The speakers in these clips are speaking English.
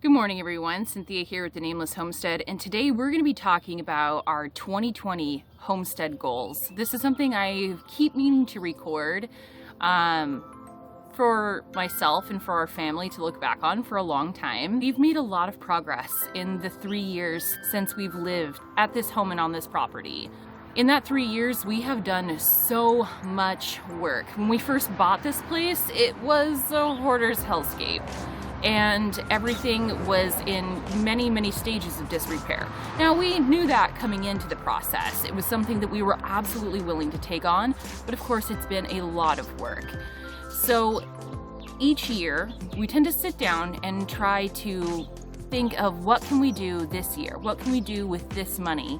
Good morning everyone, Cynthia here with the Nameless Homestead, and today we're going to be talking about our 2020 Homestead goals. This is something I keep meaning to record for myself and for our family to look back on for a long time. We've made a lot of progress in the 3 years since we've lived at this home and on this property. In that 3 years, we have done so much work. When we first bought this place, it was a hoarder's hellscape, and everything was in many stages of disrepair. Now, we knew that coming into the process. It was something that we were absolutely willing to take on, but of course it's been a lot of work. So each year, we tend to sit down and try to think of what can we do this year? What can we do with this money?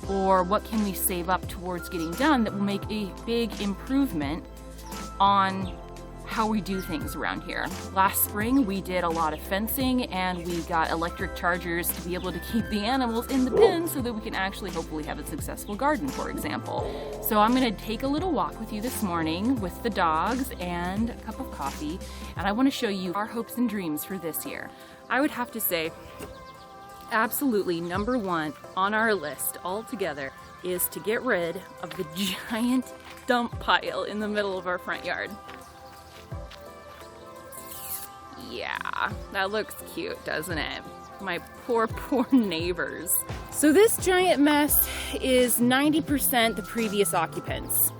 Or what can we save up towards getting done that will make a big improvement on how we do things around here. Last spring we did a lot of fencing and we got electric chargers to be able to keep the animals in the pen so that we can actually hopefully have a successful garden, for example. So I'm going to take a little walk with you this morning with the dogs and a cup of coffee, and I want to show you our hopes and dreams for this year. I would have to say absolutely number one on our list altogether is to get rid of the giant dump pile in the middle of our front yard. Yeah, that looks cute, doesn't it? My poor neighbors. So this giant mess is 90% the previous occupants.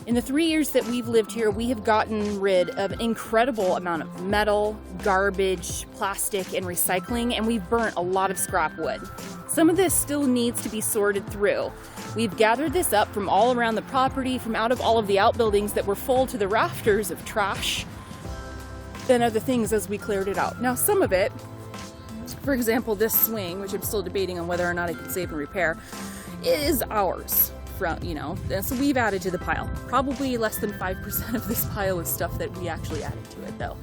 In the 3 years that we've lived here, we have gotten rid of an incredible amount of metal, garbage, plastic, and recycling, and we've burnt a lot of scrap wood. Some of this still needs to be sorted through. We've gathered this up from all around the property, from out of all of the outbuildings that were full to the rafters of trash and other things as we cleared it out. Now, some of it, for example, this swing, which I'm still debating on whether or not I can save and repair, is ours. So we've added to the pile. Probably less than 5% of this pile is stuff that we actually added to it, though.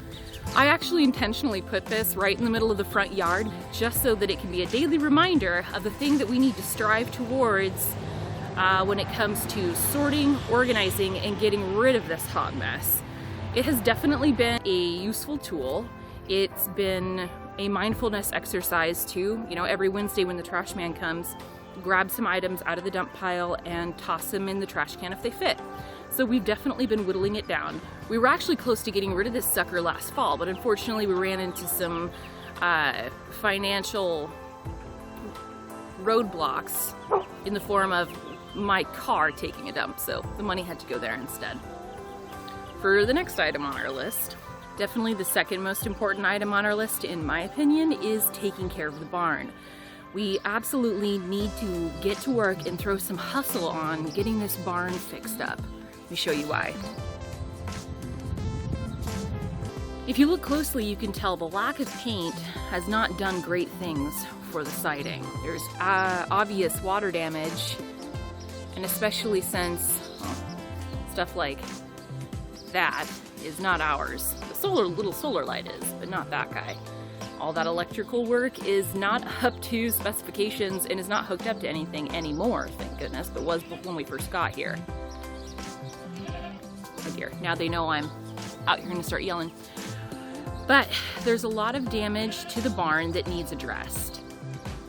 I actually intentionally put this right in the middle of the front yard just so that it can be a daily reminder of the thing that we need to strive towards when it comes to sorting, organizing, and getting rid of this hot mess. It has definitely been a useful tool. It's been a mindfulness exercise too. Every Wednesday when the trash man comes, grab some items out of the dump pile and toss them in the trash can if they fit. So we've definitely been whittling it down. We were actually close to getting rid of this sucker last fall, but unfortunately we ran into some financial roadblocks in the form of my car taking a dump, so the money had to go there instead. For the next item on our list, definitely the second most important item on our list, in my opinion, is taking care of the barn. We absolutely need to get to work and throw some hustle on getting this barn fixed up. Let me show you why. If you look closely, you can tell the lack of paint has not done great things for the siding. There's obvious water damage, and especially since stuff like that is not ours. The little solar light is, but not that guy. All that electrical work is not up to specifications and is not hooked up to anything anymore, thank goodness, but was when we first got here. Oh dear, now they know I'm out here and start yelling. But there's a lot of damage to the barn that needs addressed.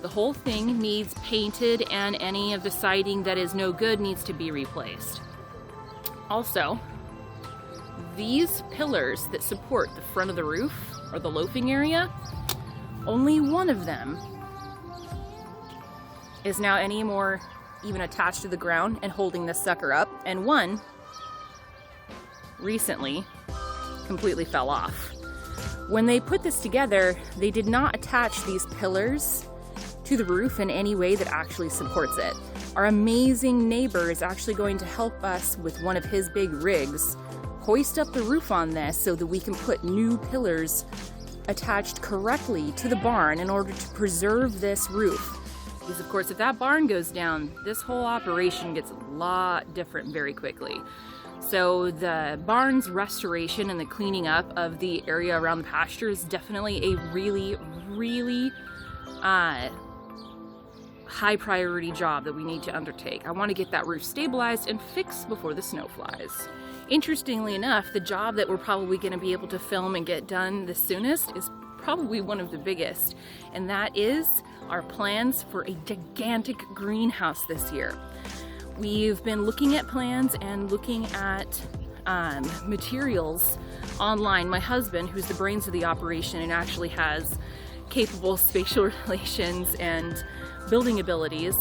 The whole thing needs painted, and any of the siding that is no good needs to be replaced. Also, these pillars that support the front of the roof, or the loafing area, only one of them is now any more even attached to the ground and holding this sucker up, and one recently completely fell off. When they put this together, they did not attach these pillars to the roof in any way that actually supports it. Our amazing neighbor is actually going to help us with one of his big rigs hoist up the roof on this so that we can put new pillars attached correctly to the barn in order to preserve this roof. Because of course, if that barn goes down, this whole operation gets a lot different very quickly. So the barn's restoration and the cleaning up of the area around the pasture is definitely a really high priority job that we need to undertake. I want to get that roof stabilized and fixed before the snow flies. Interestingly enough, the job that we're probably going to be able to film and get done the soonest is probably one of the biggest, and that is our plans for a gigantic greenhouse this year. We've been looking at plans and looking at materials online. My husband, who's the brains of the operation and actually has capable spatial relations and building abilities,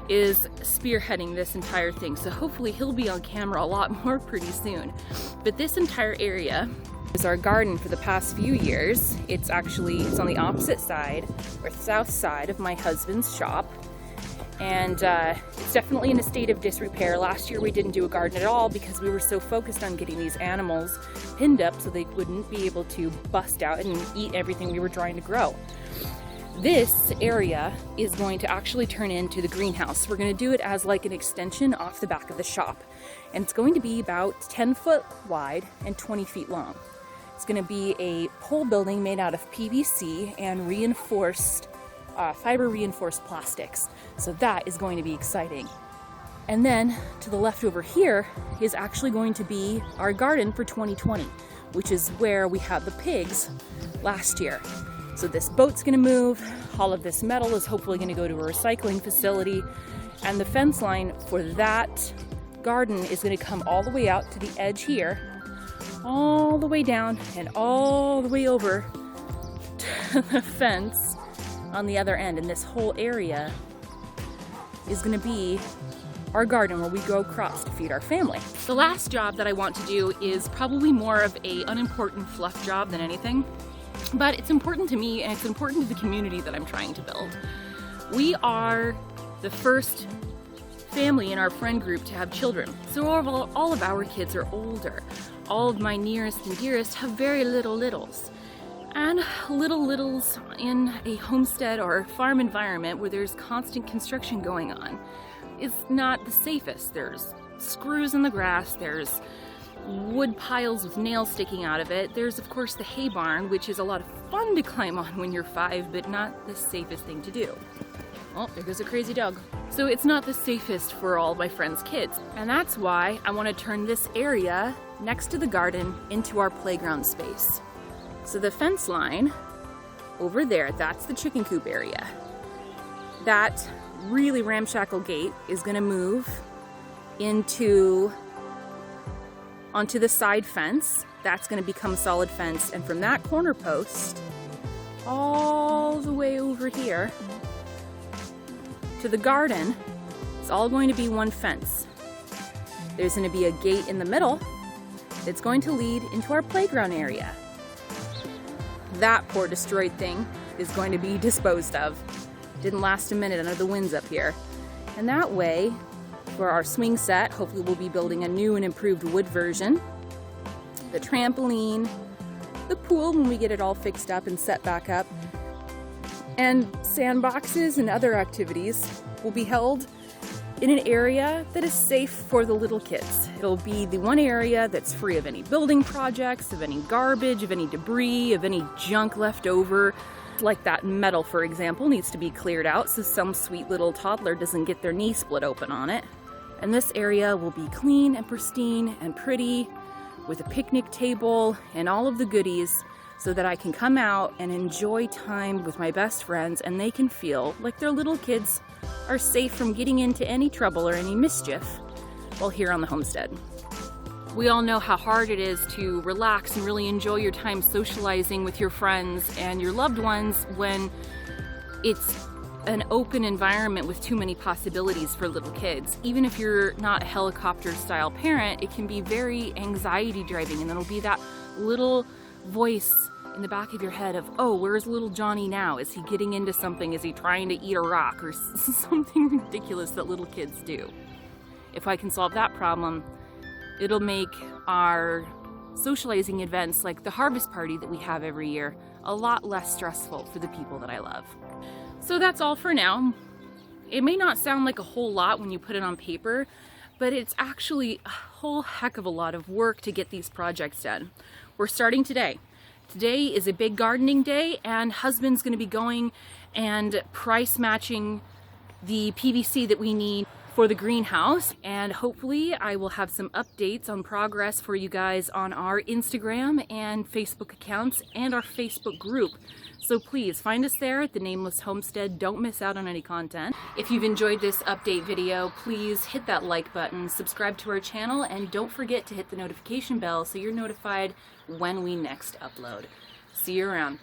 is spearheading this entire thing. So hopefully he'll be on camera a lot more pretty soon. But this entire area is our garden for the past few years. It's on the opposite side, or south side of my husband's shop. And it's definitely in a state of disrepair. Last year we didn't do a garden at all because we were so focused on getting these animals pinned up so they wouldn't be able to bust out and eat everything we were trying to grow. This area is going to actually turn into the greenhouse. We're going to do it as like an extension off the back of the shop. And it's going to be about 10 foot wide and 20 feet long. It's going to be a pole building made out of PVC and reinforced fiber reinforced plastics. So that is going to be exciting. And then to the left over here is actually going to be our garden for 2020, which is where we had the pigs last year. So this boat's gonna move, all of this metal is hopefully gonna go to a recycling facility, and the fence line for that garden is gonna come all the way out to the edge here, all the way down and all the way over to the fence on the other end. And this whole area is gonna be our garden where we grow crops to feed our family. The last job that I want to do is probably more of a unimportant fluff job than anything. But it's important to me and it's important to the community that I'm trying to build. We are the first family in our friend group to have children. So all of our kids are older. All of my nearest and dearest have very little littles. And little littles in a homestead or farm environment where there's constant construction going on is not the safest. There's screws in the grass, there's wood piles with nails sticking out of it. There's of course the hay barn, which is a lot of fun to climb on when you're 5, but not the safest thing to do. Oh, there goes a crazy dog. So it's not the safest for all my friends' kids. And that's why I want to turn this area next to the garden into our playground space. So the fence line over there, that's the chicken coop area. That really ramshackle gate is going to move onto the side fence. That's going to become solid fence, and from that corner post all the way over here to the garden, it's all going to be one fence. There's going to be a gate in the middle that's going to lead into our playground area. That poor destroyed thing is going to be disposed of. Didn't last a minute under the winds up here. And that way, for our swing set, hopefully we'll be building a new and improved wood version. The trampoline, the pool when we get it all fixed up and set back up, and sandboxes and other activities will be held in an area that is safe for the little kids. It'll be the one area that's free of any building projects, of any garbage, of any debris, of any junk left over. Like that metal, for example, needs to be cleared out so some sweet little toddler doesn't get their knee split open on it. And this area will be clean and pristine and pretty, with a picnic table and all of the goodies, so that I can come out and enjoy time with my best friends and they can feel like their little kids are safe from getting into any trouble or any mischief while here on the homestead. We all know how hard it is to relax and really enjoy your time socializing with your friends and your loved ones when it's an open environment with too many possibilities for little kids. Even if you're not a helicopter style parent, it can be very anxiety driving, and it'll be that little voice in the back of your head of, oh, where's little Johnny now? Is he getting into something? Is he trying to eat a rock or something ridiculous that little kids do? If I can solve that problem, it'll make our socializing events like the harvest party that we have every year a lot less stressful for the people that I love. So that's all for now. It may not sound like a whole lot when you put it on paper, but it's actually a whole heck of a lot of work to get these projects done. We're starting today. Today is a big gardening day, and husband's going to be going and price matching the PVC that we need for the greenhouse, and hopefully I will have some updates on progress for you guys on our Instagram and Facebook accounts and our Facebook group. So please find us there at the Nameless Homestead. Don't miss out on any content. If you've enjoyed this update video, please hit that like button, subscribe to our channel, and don't forget to hit the notification bell so you're notified when we next upload. See you around.